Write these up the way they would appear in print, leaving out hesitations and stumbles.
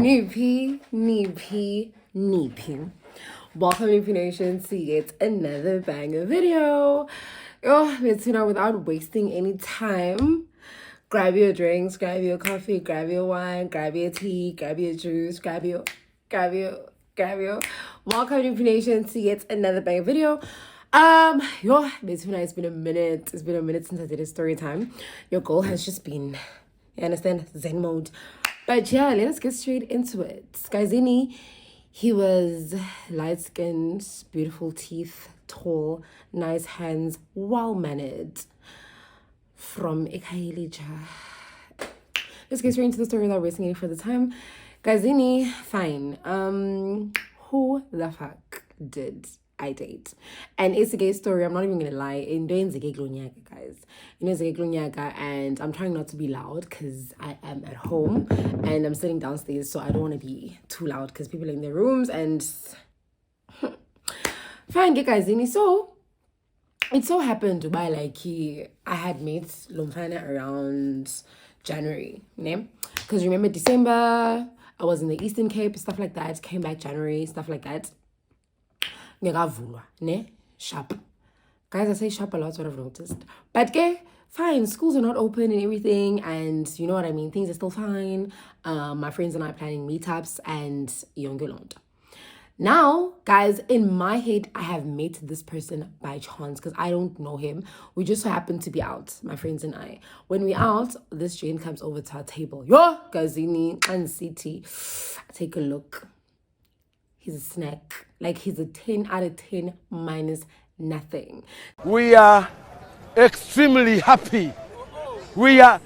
Nippy. Welcome Nippy Nation to yet another banger video. Let's without wasting any time. Grab your drinks, grab your coffee, grab your wine, grab your tea, grab your juice, grab your. Welcome Nippy Nation to yet another banger video. It's been a minute. It's been a minute since I did a story time. Your girl has just been, you understand, zen mode. But yeah, let us get straight into it. Skazini, he was light-skinned, beautiful teeth, tall, nice hands, well-mannered. From Ikailija. Let's get straight into the story without wasting any further time. Skazini, fine. Who the fuck did I date? And it's a gay story. I'm not even gonna lie. In doing the gay guys. And I'm trying not to be loud because I am at home and I'm sitting downstairs, so I don't want to be too loud because people are in their rooms and fine gay guys. So it so happened to be I had met Lomfana around January, because remember December I was in the Eastern Cape, stuff like that. Came back January, stuff like that. Sharp. Guys, I say sharp a lot, what I've noticed. But fine, schools are not open and everything, and you know what I mean, things are still fine. My friends and I are planning meetups and Yongelonda. Now, guys, in my head, I have met this person by chance because I don't know him. We just so happen to be out, my friends and I. When we're out, this Jane comes over to our table. Yo, Gazini and City. Take a look. He's a snack. He's a 10 out of 10 minus nothing. We are extremely happy. I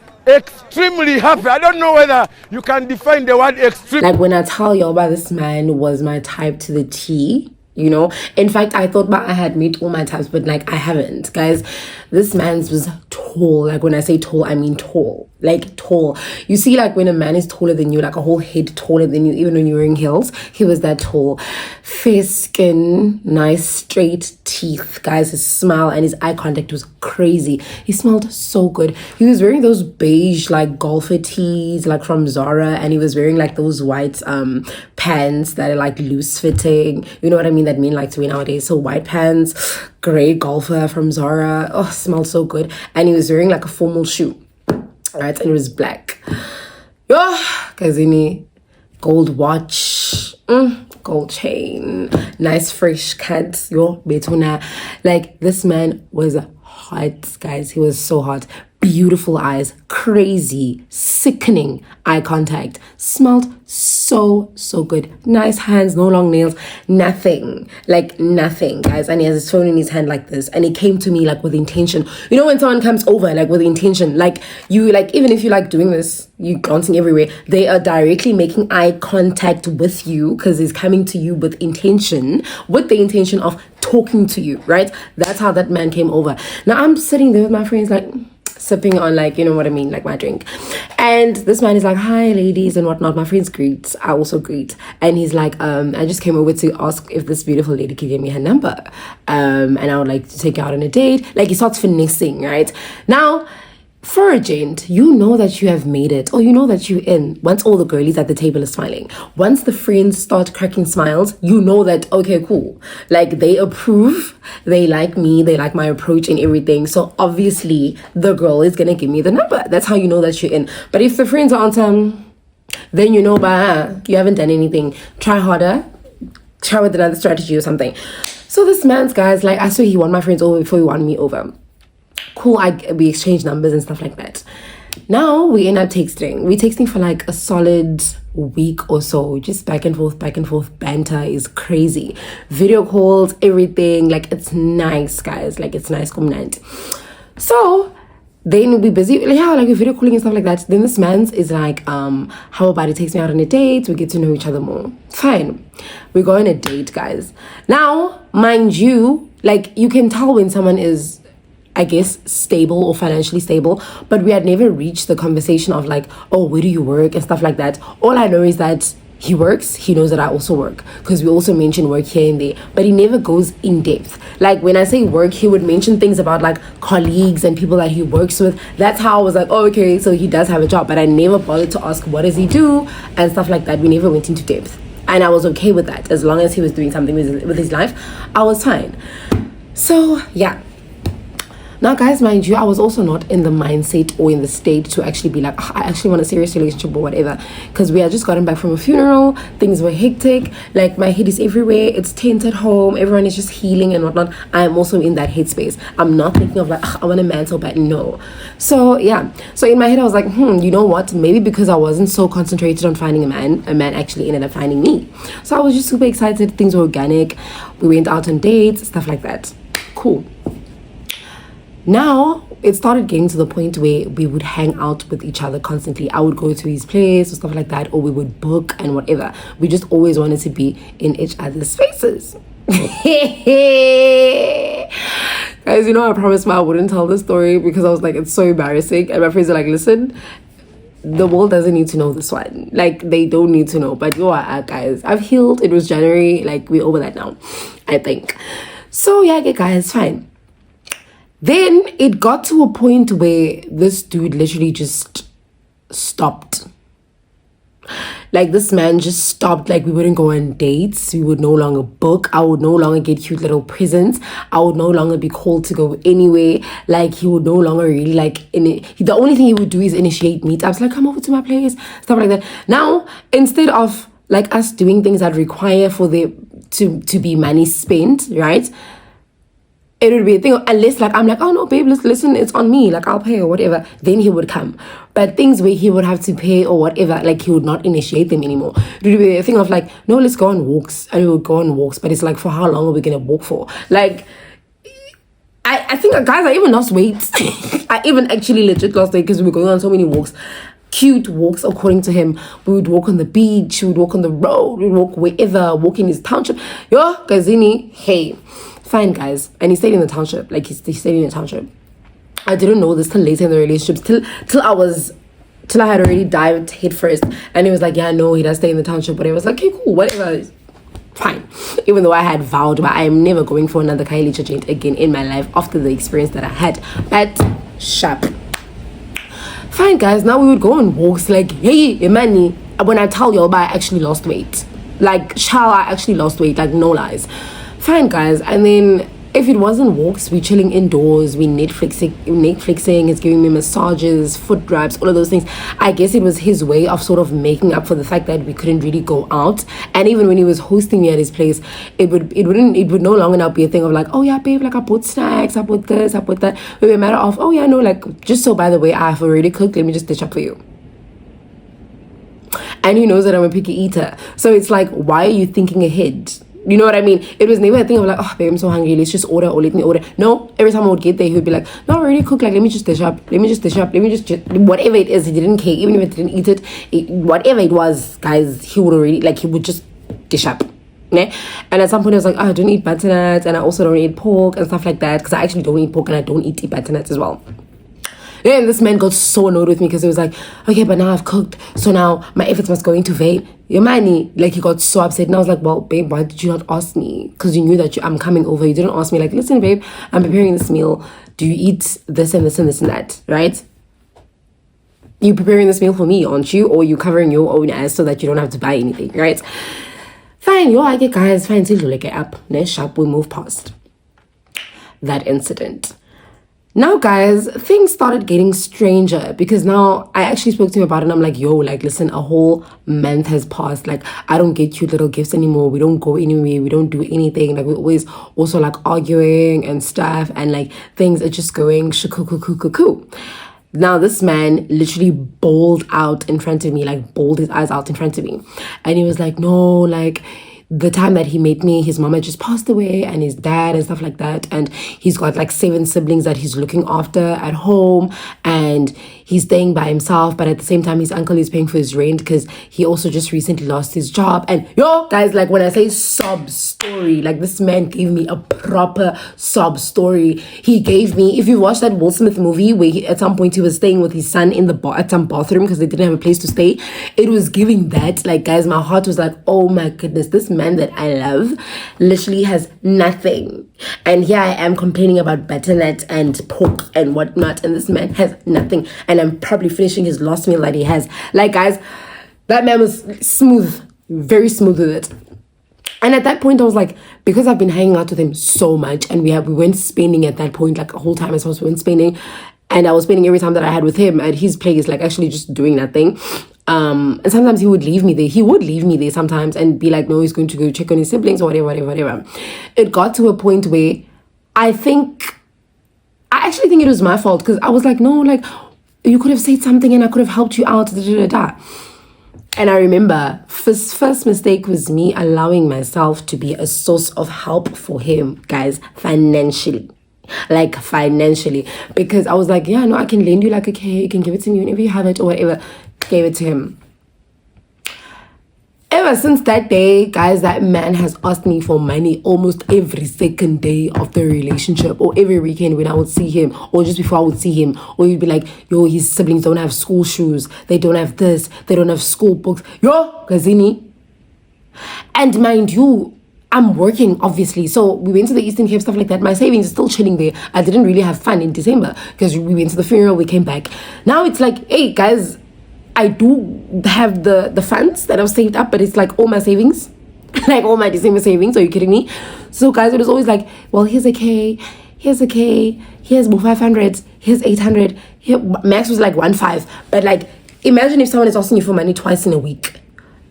don't know whether you can define the word extreme. When I tell y'all about this man was my type to the T, In fact, I thought I had met all my types, but I haven't. Guys, this man's was tall. When I say tall, I mean tall. Tall. You see, when a man is taller than you, a whole head taller than you, even when you're wearing heels, he was that tall. Fair skin, nice straight teeth. Guys, his smile and his eye contact was crazy. He smelled so good. He was wearing those beige golfer tees from Zara, and he was wearing those white pants that are loose fitting. You know what I mean? That men like to wear nowadays. So white pants, gray golfer from Zara. Oh, smelled so good. And he was wearing a formal shoe. Right, and it was black. Yo, Kazini, gold watch, gold chain, nice fresh cut. Yo, betuna. This man was hot, guys. He was so hot. Beautiful eyes, crazy, sickening eye contact. Smelled so good. Nice hands, no long nails, nothing. Nothing, guys. And he has his phone in his hand like this. And he came to me with intention. You know when someone comes over with intention, you even if you doing this, you glancing everywhere, they are directly making eye contact with you because he's coming to you with intention, with the intention of talking to you, right? That's how that man came over. Now I'm sitting there with my friends sipping on you know what I mean, my drink, and this man is hi ladies and whatnot. My friends greet, I also greet, and he's I just came over to ask if this beautiful lady could give me her number, and I would like to take her out on a date. He starts finessing, right? Now for a gent, you know that you have made it, or you know that you're in once all the girlies at the table are smiling. Once the friends start cracking smiles, you know that, okay, cool. They approve, they like me, they like my approach and everything. So obviously the girl is gonna give me the number. That's how you know that you're in. But if the friends aren't, then you know you haven't done anything. Try harder, try with another strategy or something. So this man's, guys, I saw he won my friends over before he won me over. Cool, we exchange numbers and stuff like that. Now we end up texting. We're texting for a solid week or so. Just back and forth. Banter is crazy. Video calls, everything. It's nice, guys. It's nice. So then we'll be busy. We're video calling and stuff like that. Then this man's is how about he takes me out on a date? We get to know each other more. Fine. We go on a date, guys. Now, mind you, you can tell when someone is, I guess, stable or financially stable, but we had never reached the conversation of oh, where do you work and stuff like that. All I know is that he works, he knows that I also work, because we also mention work here and there, but he never goes in depth. Like when I say work, he would mention things about like colleagues and people that he works with. That's how I was like, oh, okay, so he does have a job, but I never bothered to ask what does he do and stuff like that. We never went into depth, and I was okay with that. As long as he was doing something with his life, I was fine. So yeah. Now, guys, mind you, I was also not in the mindset or in the state to actually be like, I actually want a serious relationship or whatever, because we had just gotten back from a funeral. Things were hectic. Like, my head is everywhere. It's tense at home. Everyone is just healing and whatnot. I am also in that headspace. I'm not thinking of like, I want a man so bad. No. So yeah. So in my head, I was like, you know what? Maybe because I wasn't so concentrated on finding a man actually ended up finding me. So I was just super excited. Things were organic. We went out on dates, stuff like that. Cool. Now, it started getting to the point where we would hang out with each other constantly. I would go to his place or stuff like that, or we would book and whatever. We just always wanted to be in each other's spaces. Guys, you know, I promised I wouldn't tell this story because I was like, it's so embarrassing. And my friends are like, listen, the world doesn't need to know this one. Like, they don't need to know. But you are, guys, I've healed. It was January. Like, we're over that now, I think. So, yeah, okay, guys, fine. Then it got to a point where this dude literally just stopped. Like, this man just stopped. Like, we wouldn't go on dates. We would no longer book. I would no longer get cute little presents. I would no longer be called to go anywhere. Like, he would no longer really like the only thing he would do is initiate meetups. Like, come over to my place, stuff like that. Now, instead of like us doing things that require for to be money spent, right? It would be a thing, unless like I'm like, oh no, babe, listen, it's on me, like I'll pay or whatever. Then he would come. But things where he would have to pay or whatever, like he would not initiate them anymore. It would be a thing of like, no, let's go on walks, and we would go on walks. But it's like, for how long are we gonna walk for? Like, I think, guys, I even lost weight. I even actually legit lost weight because we were going on so many walks. Cute walks, according to him. We would walk on the beach, we would walk on the road, we would walk wherever, walk in his township. Yo, Gazini, hey. Fine, guys. And he stayed in the township. Like, he stayed in the township. I didn't know this till later in the relationship. Till I had already dived head first. And he was like, yeah, no, he does stay in the township. But I was like, okay, cool, whatever. Fine. Even though I had vowed, but I am never going for another Kylie Chagent again in my life after the experience that I had at Shop. Fine, guys. Now we would go on walks. Like, hey, Imani, when I tell y'all, I actually lost weight. Like, I actually lost weight. Like, no lies. Fine, guys. And then if it wasn't walks, we chilling indoors, we Netflixing, he's giving me massages, foot rubs, all of those things. I guess it was his way of sort of making up for the fact that we couldn't really go out. And even when he was hosting me at his place, it would no longer now be a thing of like, oh yeah, babe, like I bought snacks, I bought this, I bought that. It would be a matter of, oh yeah, no, like, just so by the way, I've already cooked, let me just dish up for you. And he knows that I'm a picky eater. So it's like, why are you thinking ahead? You know what I mean? It was never a thing of like, oh, babe, I'm so hungry. Let's just order, or let me order. No, every time I would get there, he would be like, no, I already cooked. Like, let me just dish up. Whatever it is, he didn't care. Even if I didn't eat it, whatever it was, guys, he would just dish up. Ne? And at some point, I was like, oh, I don't eat butternuts, and I also don't eat pork and stuff like that, because I actually don't eat pork and I don't eat butternuts as well. And this man got so annoyed with me because he was like, okay, but now I've cooked, so now my efforts must go into vain. Your money, like, he got so upset. And I was like, well, babe, why did you not ask me? Because you knew that I'm coming over. You didn't ask me, like, listen, babe, I'm preparing this meal. Do you eat this and this and this and that, right? You preparing this meal for me, aren't you? Or you covering your own ass so that you don't have to buy anything, right? Fine, yo, I get, guys, fine, till like up. Next up, we move past that incident. Now, guys, things started getting stranger because now I actually spoke to him about it and I'm like, yo, like, listen, a whole month has passed. Like, I don't get cute little gifts anymore. We don't go anywhere. We don't do anything. Like, we're always also like arguing and stuff, and like things are just going shakoo. Now, this man literally bawled out in front of me, like bawled his eyes out in front of me. And he was like, no, like, the time that he met me, his mom had just passed away and his dad and stuff like that. And he's got like 7 siblings that he's looking after at home. And he's staying by himself. But at the same time, his uncle is paying for his rent because he also just recently lost his job. And yo, guys, like when I say sob story, like this man gave me a proper sob story. He gave me, if you watched that Will Smith movie where at some point he was staying with his son in at some bathroom because they didn't have a place to stay, it was giving that. Like, guys, my heart was like, oh my goodness, this man that I love literally has nothing. And here I am complaining about butternut and pork and whatnot, and this man has nothing. And I'm probably finishing his last meal that he has. Like, guys, that man was smooth, very smooth with it. And at that point, I was like, because I've been hanging out with him so much, and we went spending at that point, like a whole time as well, we went spending, and I was spending every time that I had with him at his place, like actually just doing nothing. And sometimes he would leave me there. He would leave me there sometimes and be like, no, he's going to go check on his siblings or whatever. It got to a point where I actually think it was my fault, because I was like, no, like, you could have said something and I could have helped you out. And I remember first mistake was me allowing myself to be a source of help for him, guys, financially. Like financially, because I was like, yeah, no, I can lend you like a K, you can give it to me whenever you have it or whatever. Gave it to him. Ever since that day, guys, that man has asked me for money almost every second day of the relationship, or every weekend when I would see him, or just before I would see him. Or he'd be like, yo, his siblings don't have school shoes, they don't have this, they don't have school books. Yo, Gazini. And mind you, I'm working, obviously. So we went to the Eastern Cape, stuff like that. My savings is still chilling there. I didn't really have fun in December because we went to the funeral, we came back. Now it's like, hey, guys, I do have the funds that I've saved up, but it's like all my savings, like all my December savings. Are you kidding me? So, guys, it was always like, well, here's a K, here's a K, here's more 500s, here's 800. Here, max was like 1.5. But like, imagine if someone is asking you for money twice in a week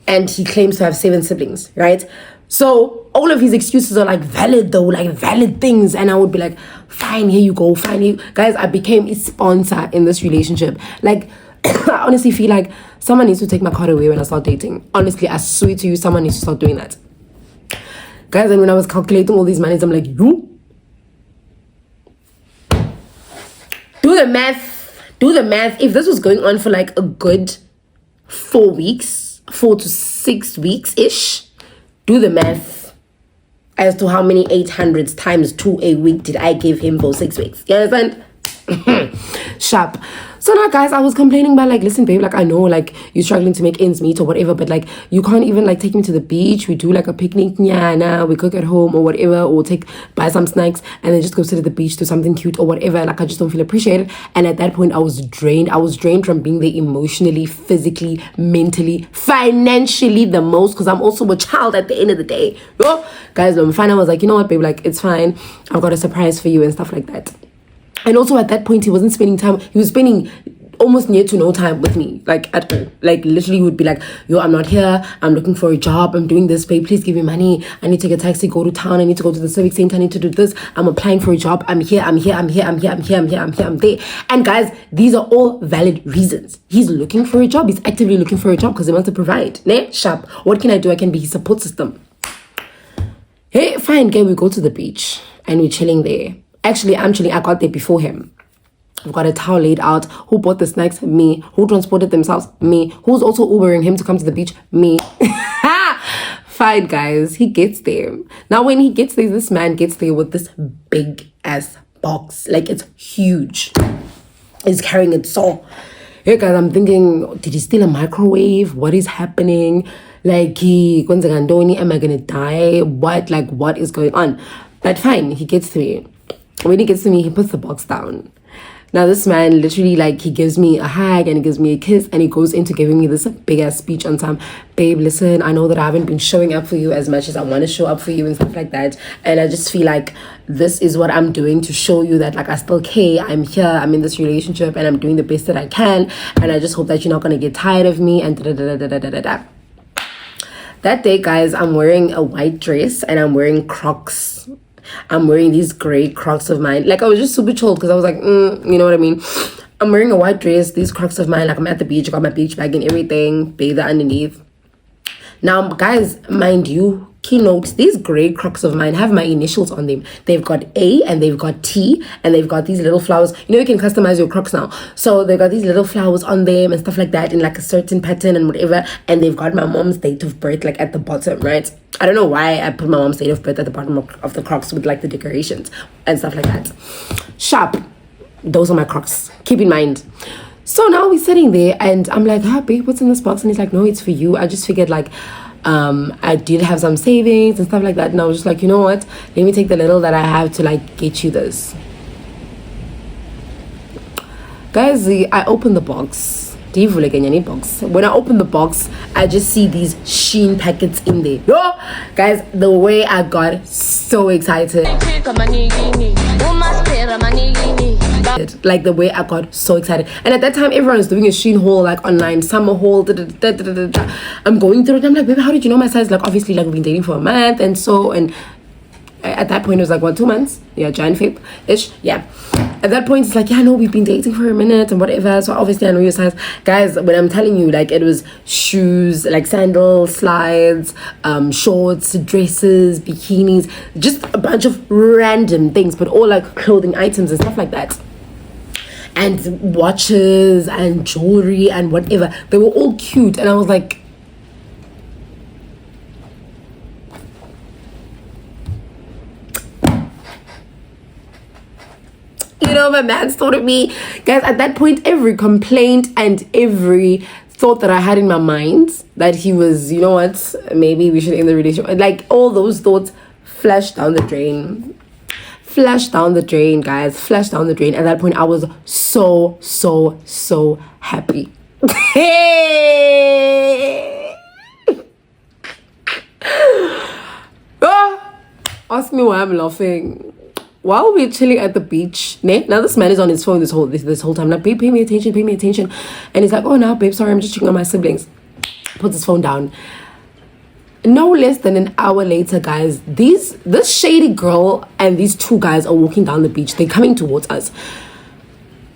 and he claims to have 7 siblings, right? So all of his excuses are like valid though, like valid things. And I would be like, fine, here you go, fine. Guys, I became a sponsor in this relationship. Like, I honestly feel like someone needs to take my card away when I start dating. Honestly, I swear to you, someone needs to start doing that. Guys, and when I was calculating all these monies, I'm like, you? Do the math. If this was going on for like a good 4 weeks, 4 to 6 weeks-ish, do the math as to how many 800s times 2 a week did I give him for 6 weeks. You understand? Sharp. So now, guys, I was complaining about, like, listen, babe, like, I know, like, you're struggling to make ends meet or whatever, but, like, you can't even, like, take me to the beach. We do, like, a picnic, we cook at home or whatever, or buy some snacks and then just go sit at the beach, do something cute or whatever. Like, I just don't feel appreciated. And at that point, I was drained. I was drained from being there emotionally, physically, mentally, financially the most, because I'm also a child at the end of the day. Oh, guys, I was like, you know what, babe, like, it's fine. I've got a surprise for you and stuff like that. And also at that point, he wasn't spending time. He was spending almost near to no time with me, like at all. Like literally would be like, yo, I'm not here. I'm looking for a job. I'm doing this. Babe, please give me money. I need to take a taxi, go to town. I need to go to the civic center. I need to do this. I'm applying for a job. I'm here. I'm there. And guys, these are all valid reasons. He's looking for a job. He's actively looking for a job because he wants to provide. Ne? Sharp. What can I do? I can be his support system. Hey, fine, okay, we go to the beach and we're chilling there. Actually, I'm chilling. I got there before him. I've got a towel laid out. Who bought the snacks? Me. Who transported themselves? Me. Who's also Ubering him to come to the beach? Me. Fine, guys. He gets there. Now, when he gets there, this man gets there with this big ass box. Like, it's huge. He's carrying it so. Hey, guys, I'm thinking, did he steal a microwave? What is happening? Like, am I gonna die? What is going on? But fine, he gets to me. When he gets to me, he puts the box down. Now this man literally, like, he gives me a hug and he gives me a kiss and he goes into giving me this big ass speech on time. Babe, listen, I know that I haven't been showing up for you as much as I want to show up for you and stuff like that. And I just feel like this is what I'm doing to show you that, like, I still care. I'm here. I'm in this relationship and I'm doing the best that I can. And I just hope that you're not going to get tired of me and da-da-da-da-da-da-da. That day, guys, I'm wearing a white dress and I'm wearing Crocs. I'm wearing these gray Crocs of mine. Like, I was just super chilled because I was like, you know what I mean? I'm wearing a white dress, these Crocs of mine. Like, I'm at the beach, I got my beach bag and everything, bather underneath. Now, guys, mind you, keynote, these gray Crocs of mine have my initials on them. They've got A and they've got T and they've got these little flowers. You know, you can customize your Crocs now. So they've got these little flowers on them and stuff like that in like a certain pattern and whatever. And they've got my mom's date of birth like at the bottom, right? I don't know why I put my mom's date of birth at the bottom of the Crocs with like the decorations and stuff like that. Sharp. Those are my Crocs. Keep in mind. So now we're sitting there and I'm like, babe, what's in this box? And he's like, no, it's for you. I just figured like, I did have some savings and stuff like that, and I was just like, you know what, let me take the little that I have to like get you this. Guys, I opened the box. When I open the box, I just see these Shein packets in there. Yo, guys, the way I got so excited, like the way I got so excited. And at that time, everyone was doing a Shein haul, like online summer haul. I'm going through it. I'm like, baby, how did you know my size? Like, obviously, like we've been dating for a month, and at that point it was like, what, 2 months? Yeah, Jan, Feb ish. Yeah, at that point it's like, yeah, no, we've been dating for a minute and whatever, so obviously I know your size. Guys, when I'm telling you, like, it was shoes, like sandals, slides, shorts, dresses, bikinis, just a bunch of random things, but all like clothing items and stuff like that, and watches and jewelry and whatever. They were all cute, and I was like, you know, my man's thought of me. Guys, at that point, every complaint and every thought that I had in my mind that he was, you know what, maybe we should end the relationship, like all those thoughts flashed down the drain. Guys, flashed down the drain. At that point, I was so happy. Ask me why I'm laughing. While we're chilling at the beach, now this man is on his phone this whole time. Like, babe, pay me attention. And he's like, oh, now, babe, sorry, I'm just checking on my siblings. Puts his phone down. No less than an hour later, guys, this shady girl and these two guys are walking down the beach. They're coming towards us.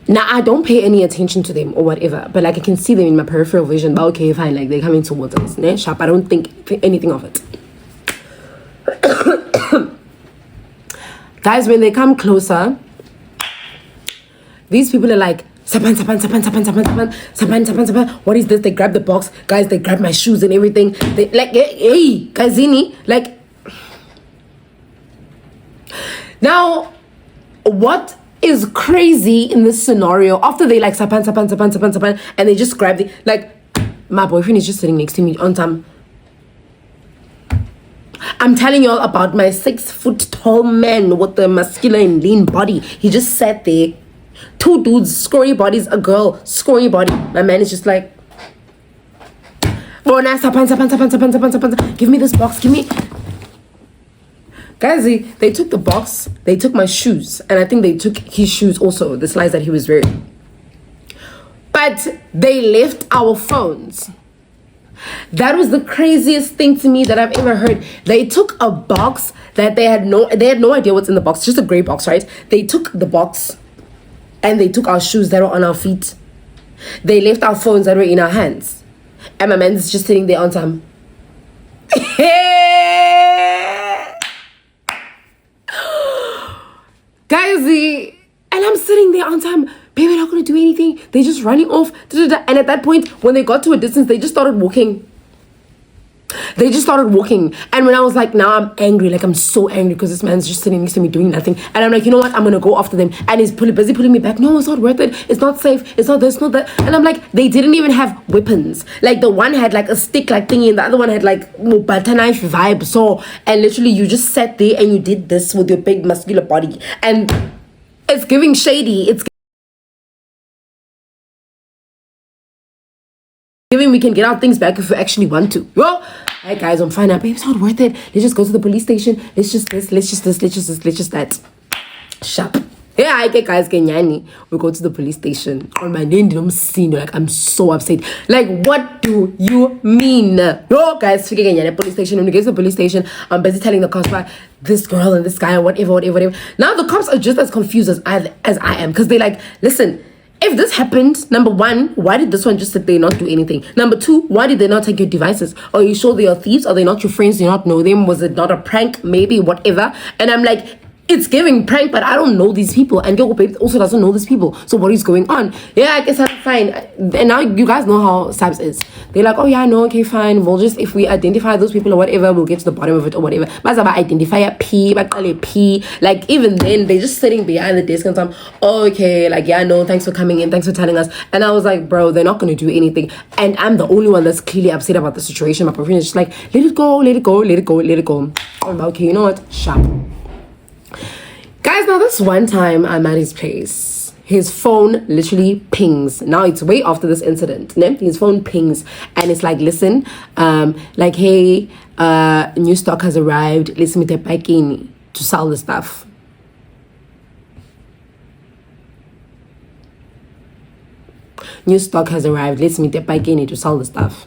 Now, I don't pay any attention to them or whatever, but like I can see them in my peripheral vision. But okay, fine, like they're coming towards us. Sharp. I don't think anything of it. Guys, when they come closer, these people are like, Sapan. What is this? They grab the box. Guys, they grab my shoes and everything. They like, hey, Kazini. Like, now, what is crazy in this scenario, after they like, Sapan, and they just grab the, like, my boyfriend is just sitting next to me on time. I'm telling y'all about my 6 foot tall man with the muscular and lean body. He just sat there. 2 dudes, scrawny bodies, a girl, scrawny body. My man is just like, Sapan. Give me this box, give me. Guys, they took the box, they took my shoes, and I think they took his shoes also, the slides that he was wearing. But they left our phones. That was the craziest thing to me that I've ever heard. They took a box that they had no idea what's in the box. Just a gray box, right? They took the box and they took our shoes that were on our feet. They left our phones that were in our hands. And my man's just sitting there on time. Guys, and I'm sitting there on time. Baby, we're not going to do anything. They're just running off. And at that point, when they got to a distance, they just started walking. And when I was like, now I'm angry. Like, I'm so angry because this man's just sitting next to me doing nothing. And I'm like, you know what? I'm going to go after them. And he's busy pulling me back. No, it's not worth it. It's not safe. It's not this, not that. And I'm like, they didn't even have weapons. Like, the one had like a stick like thingy and the other one had like butter knife vibe. So, and literally you just sat there and you did this with your big muscular body. And it's giving shady. It's giving we can get our things back if we actually want to. Well, hi guys, I'm fine now. Babe, it's not worth it. Let's just go to the police station. Let's just that. Sharp. Yeah, I get guys, Kenyani. We go to the police station. On my name, I'm seeing like I'm so upset. Like, what do you mean? No, guys, forget Kenyani police station. When we get to the police station, I'm busy telling the cops about this girl and this guy and whatever. Now the cops are just as confused as I am, because they like, listen, If this happened, number one, why did this one just sit there and not do anything? Number two, why did they not take your devices? Are you sure they are thieves? Are they not your friends? Do you not know them? Was it not a prank? Maybe, whatever. And I'm like, it's giving prank, but I don't know these people. And your babe also doesn't know these people. So what is going on? Yeah, I guess I'm fine. And now you guys know how Sabs is. They're like, oh yeah, no, okay, fine. We'll just, if we identify those people or whatever, we'll get to the bottom of it or whatever. But about identify a P, but call it P. Like, even then, they're just sitting behind the desk and I'm, oh, okay, like, yeah, no, thanks for coming in. Thanks for telling us. And I was like, bro, they're not going to do anything. And I'm the only one that's clearly upset about the situation. My boyfriend is just like, let it go, let it go, let it go, let it go. I'm like, okay, you know what? Sharp. Guys, now this one time I'm at his place, his phone literally pings. Now it's way after this incident. His phone pings and it's like, listen, like, hey, new stock has arrived. Let's meet back in to sell the stuff. New stock has arrived. Let's meet back in to sell the stuff.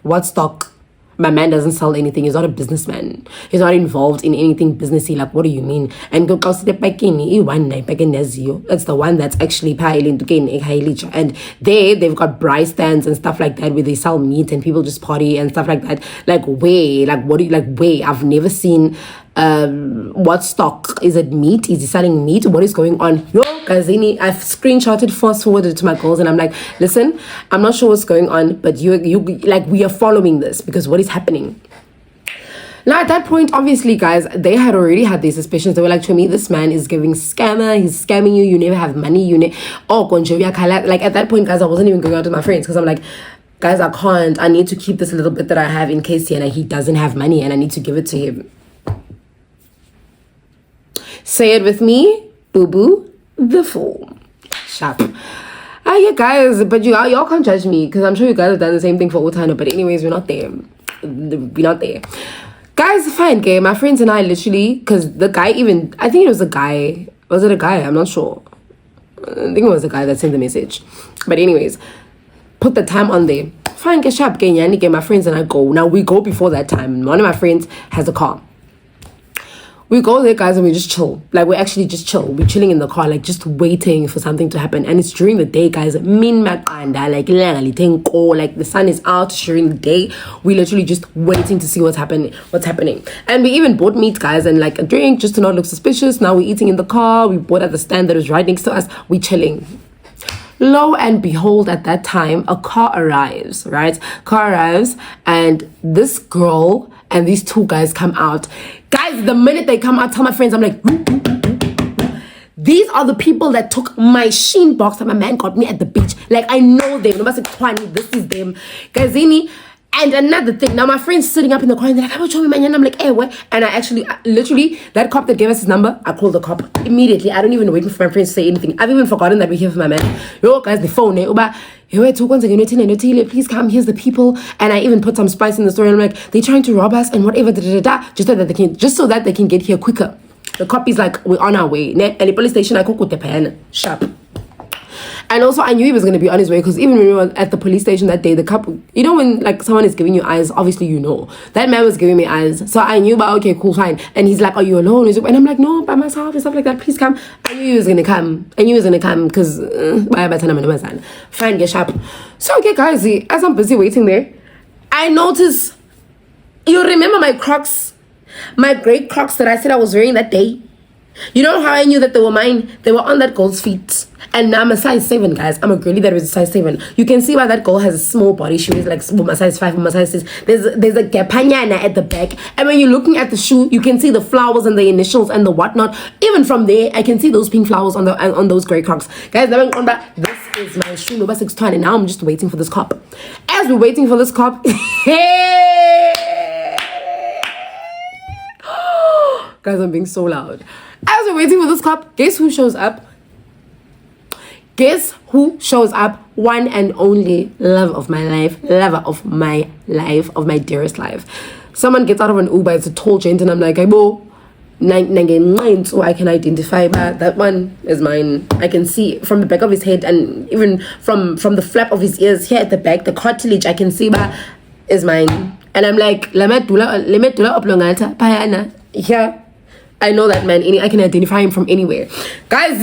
What stock? My man doesn't sell anything. He's not a businessman. He's not involved in anything businessy. Like, what do you mean? And go step back in. It's the one that's actually piling to gain. And they've got braai stands and stuff like that where they sell meat and people just party and stuff like that. Like, way, like, what do you like? Way, I've never seen. What stock is it? Meat? Is he selling meat? What is going on? Yo, Gazini, I've screenshotted, fast forwarded to my girls, and I'm like, listen, I'm not sure what's going on, but you like, we are following this because what is happening? Now at that point, obviously, guys, they had already had these suspicions. They were like, to me, this man is giving scammer. He's scamming you. You never have money. Like, at that point, guys, I wasn't even going out with my friends because I'm like, guys, I can't. I need to keep this little bit that I have in case he doesn't have money and I need to give it to him. Say it with me, boo-boo, the fool. Sharp. Yeah, guys, but y'all can't judge me because I'm sure you guys have done the same thing for Otano. But anyways, we're not there. We're not there. Guys, fine, okay. My friends and I literally, because the guy even, I think it was a guy. Was it a guy? I'm not sure. I think it was a guy that sent the message. But anyways, put the time on there. Fine, get sharp, get my friends and I go. Now, we go before that time. One of my friends has a car. We go there, guys, and we just chill. Like, we actually just chill. We're chilling in the car, like, just waiting for something to happen. And it's during the day, guys. Like, the sun is out during the day. We literally just waiting to see what's happening. And we even bought meat, guys, and, like, a drink just to not look suspicious. Now we're eating in the car. We bought at the stand that was right next to us. We chilling. Lo and behold, at that time, a car arrives, right? And this girl and these two guys come out. Guys, the minute they come out, tell my friends, I'm like, these are the people that took my sheen box that my man got me at the beach. Like, I know them. This is them. Gazini. And another thing, now my friend's sitting up in the car and they're like, I'm like, hey, what? And I actually, literally, that cop that gave us his number, I called the cop immediately. I don't even wait for my friends to say anything. I've even forgotten that we're here for my man. Yo, guys, the phone, please come, here's the people. And I even put some spice in the story. And I'm like, they're trying to rob us and whatever, just so that they can get here quicker. The cop is like, we're on our way. And the police station, I cook with the pen. Sharp. And also, I knew he was going to be on his way because even when we were at the police station that day, the cop, you know, when like someone is giving you eyes, obviously you know. That man was giving me eyes. So I knew about, okay, cool, fine. And he's like, are you alone? And I'm like, no, by myself and stuff like that. Please come. I knew he was going to come. Because, fine, get sharp. So, okay, guys, as I'm busy waiting there, I notice, you remember my Crocs? My gray Crocs that I said I was wearing that day? You know how I knew that they were mine? They were on that girl's feet. And now I'm a size 7, guys. I'm a girlie that is a size 7. You can see why that girl has a small body. She was like a size 5, a size 6. There's a gapanyana at the back. And when you're looking at the shoe, you can see the flowers and the initials and the whatnot. Even from there, I can see those pink flowers on those grey Crocs. Guys, this is my shoe number 620. And now I'm just waiting for this cop. As we're waiting for this cop, guys, I'm being so loud. As we're waiting for this cop, guess who shows up? One and only love of my life, lover of my life, of my dearest life. Someone gets out of an Uber, it's a tall gent, and I'm like, hey, bo, so I can identify that one is mine. I can see from the back of his head and even from the flap of his ears here at the back, the cartilage, I can see is mine. And I'm like, here. I know that man. I can identify him from anywhere. Guys,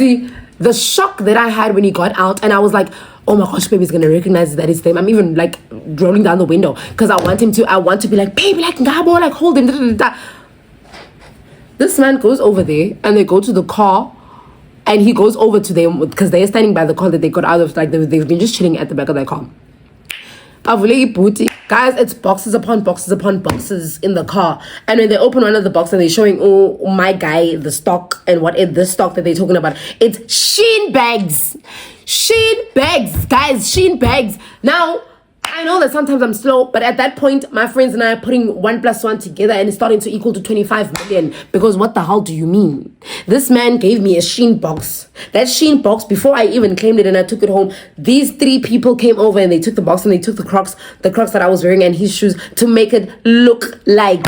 The shock that I had when he got out, and I was like, oh my gosh, baby's gonna recognize that it's them. I'm even like rolling down the window because I want to be like, baby, like Ngabo, like hold him. Da, da, da, da. This man goes over there and they go to the car, and he goes over to them because they're standing by the car that they got out of. Like they've been just chilling at the back of their car. Guys, it's boxes upon boxes upon boxes in the car. And when they open one of the boxes and they're showing, oh my guy, the stock, and what is the stock that they're talking about? It's Shein bags. Shein bags, guys, Shein bags. Now, I know that sometimes I'm slow, but at that point, my friends and I are putting 1 + 1 together and it's starting to equal to 25 million. Because what the hell do you mean? This man gave me a Shein box. That Shein box, before I even claimed it and I took it home, these 3 people came over and they took the box and they took the Crocs that I was wearing and his shoes to make it look like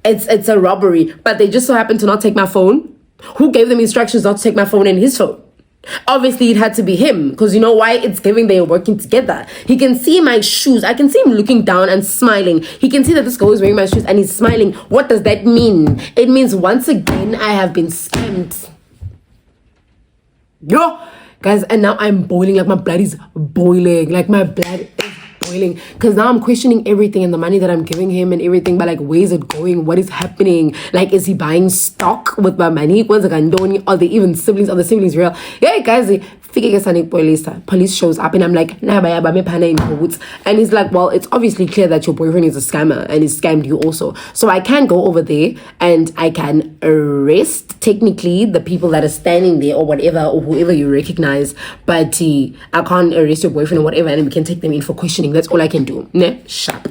it's a robbery. But they just so happened to not take my phone. Who gave them instructions not to take my phone and his phone? Obviously it had to be him, because you know why? It's giving they are working together. He can see my shoes. I can see him looking down and smiling. He can see that this girl is wearing my shoes and he's smiling. What does that mean? It means once again I have been scammed. Yo guys, and now I'm boiling. Like my blood is boiling. Like my blood is boiling, because now I'm questioning everything and the money that I'm giving him and everything. But like, where is it going? What is happening? Like, is he buying stock with my money? Are they even siblings? Are the siblings real? Yeah guys, police shows up and I'm like, and he's like, well, it's obviously clear that your boyfriend is a scammer and he scammed you also. So I can go over there and I can arrest technically the people that are standing there or whatever, or whoever you recognize, but I can't arrest your boyfriend or whatever, and we can take them in for questioning. That's all I can do. Ne? Sharp.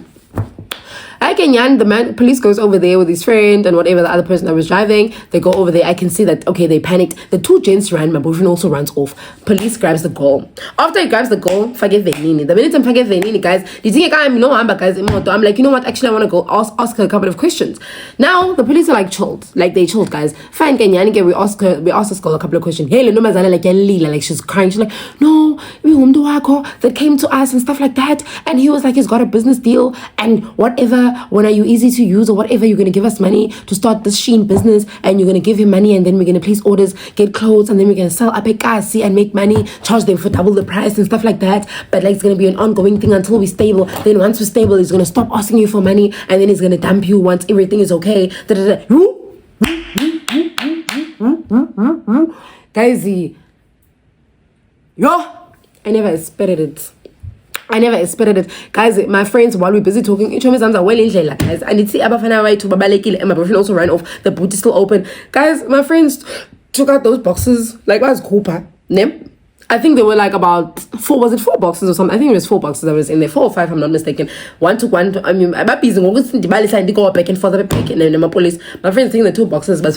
The police goes over there with his friend and whatever, the other person that was driving. They go over there. I can see that, okay, they panicked. The 2 gents ran. My boyfriend also runs off. Police grabs the girl. After he grabs the girl, forget Venini. The minute I'm forget Venini, guys, I'm like, you know what? Actually, I want to go ask her a couple of questions. Now, the police are like chilled. Like, they chilled, guys. Fine, we ask this girl a couple of questions. Hey, like, she's crying. She's like, no, that came to us and stuff like that. And he was like, he's got a business deal and whatever. When are you easy to use or whatever? You're going to give us money to start this Shein business, and you're going to give him money, and then we're going to place orders, get clothes, and then we're going to sell apekasi and make money, charge them for double the price and stuff like that. But like, it's going to be an ongoing thing until we're stable. Then once we're stable, he's going to stop asking you for money, and then he's going to dump you once everything is okay. Guys, I never expected it. Guys, my friends, while we're busy talking, guys, and it's and my boyfriend also ran off. The boot is still open. Guys, my friends took out those boxes. Like, what's Cooper? I think there were like about 4 boxes or something? I think it was 4 boxes that was in there, 4 or 5, I'm not mistaken. One took one. I mean, I'm busy. I go back and forth, back and then my police. My friends think the 2 boxes, but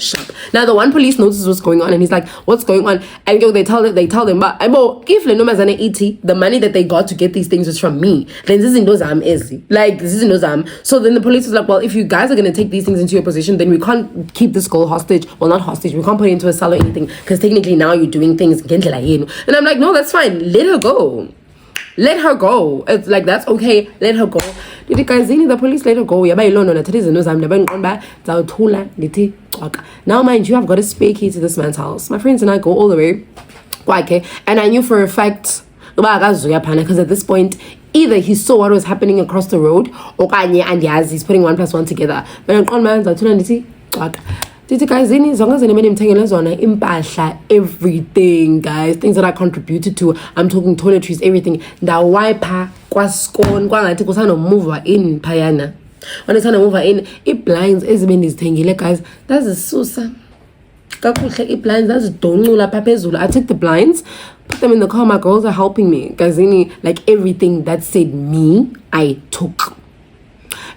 sharp. Now the one police notices what's going on, and he's like, "What's going on?" And they tell them, but if the money that they got to get these things is from me, then this is no. So then the police is like, "Well, if you guys are gonna take these things into your possession, then we can't keep this girl hostage. Well, not hostage. We can't put her into a cell or anything, because technically now you're doing things." And I'm like, no, that's fine. Let her go. It's like, that's okay. Let her go. Did you guys see the police let her go? Now, mind you, I've got a spare key to this man's house. My friends and I go all the way. Okay. And I knew for a fact, because at this point, either he saw what was happening across the road, or he's putting 1 + 1 together. Did you guys see? As long as everything, guys, things that I contributed to, I'm talking toiletries, everything. The wiper, move in payana. When it's move in, it blinds as many things, guys. That's a susa. It blinds, that's donula papezula. I took the blinds, put them in the car. My girls are helping me, guys. Like, everything that said me, I took.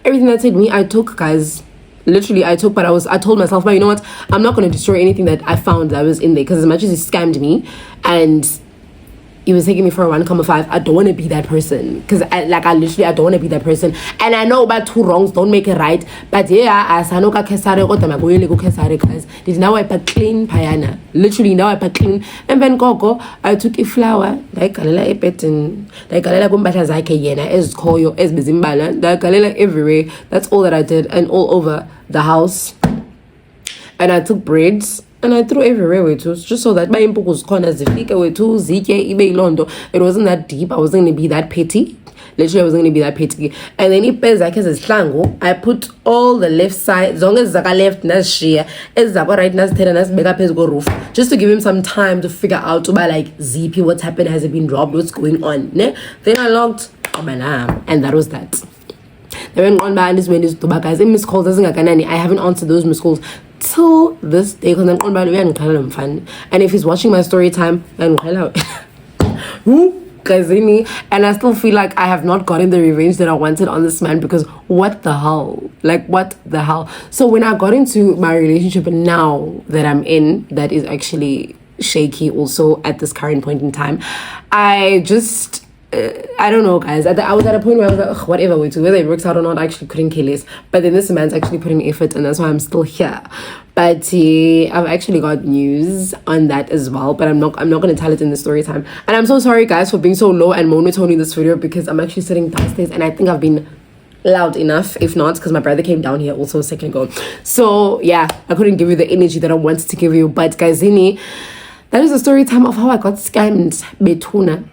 Everything that said me, I took, guys. Literally, I took, but I told myself, well, you know what? I'm not going to destroy anything that I found that was in there, because as much as he scammed me and he was taking me for a 1.5, I don't want to be that person, because I don't want to be that person. And I know about 2 wrongs don't make it right, but yeah, as I know guys, did now I put clean payana, literally now I put clean. And then I took a flower, like galela epetin, like galela kumbasha zakhe yena ezikhoyo ezibizimbala, like galela everywhere. That's all that I did, and all over the house. And I took breads, And I threw everywhere with too, just so that my impukuz corner zifike with too, zike ibe ilondo. It wasn't that deep. I wasn't gonna be that petty. Literally, I wasn't gonna be that petty. And then I put all the left side, as long as Zaka left nas share, as Zaka right nas tera nas bega pes go roof, just to give him some time to figure out to buy like ZP, what's happened, has it been robbed, what's going on. Ne? Then I logged, and that was that. Then on by this when this guys, in miss calls, I haven't answered those miss calls till this day because I'm on by the fun. And if he's watching my story time, then and I still feel like I have not gotten the revenge that I wanted on this man, because what the hell? Like, what the hell? So when I got into my relationship now that I'm in, that is actually shaky also at this current point in time, I just I don't know, guys. I was at a point where I was like, ugh, whatever we do, whether it works out or not, I actually couldn't care less. But then this man's actually putting effort, and that's why I'm still here. But I've actually got news on that as well, but I'm not gonna tell it in the story time. And I'm so sorry, guys, for being so low and monotone in this video, because I'm actually sitting downstairs and I think I've been loud enough, if not, because my brother came down here also a second ago. So yeah, I couldn't give you the energy that I wanted to give you. But guys, that is the story time of how I got scammed. Betuna.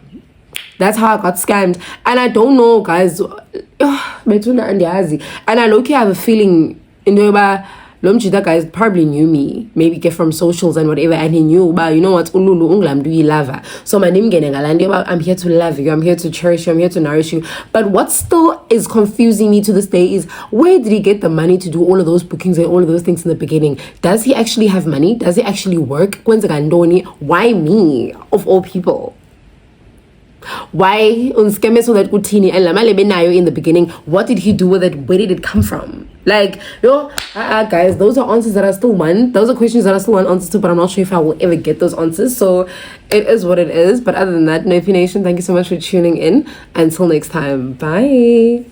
That's how I got scammed. And I don't know, guys. Betuna and Yazi. And I low-key have a feeling, Lomchita guys probably knew me, maybe get from socials and whatever, and he knew, but you know what, Ululu Unglam do you love her. So my name I'm here to love you, I'm here to cherish you, I'm here to nourish you. But what still is confusing me to this day is, where did he get the money to do all of those bookings and all of those things in the beginning? Does he actually have money? Does he actually work? Why me, of all people? Why unskeme so that kutini and lama lebenayo in the beginning? What did he do with it? Where did it come from? Like, guys, those are answers that I still want. Those are questions that I still want answers to, but I'm not sure if I will ever get those answers. So it is what it is. But other than that, Nopi Nation, thank you so much for tuning in. Until next time, bye.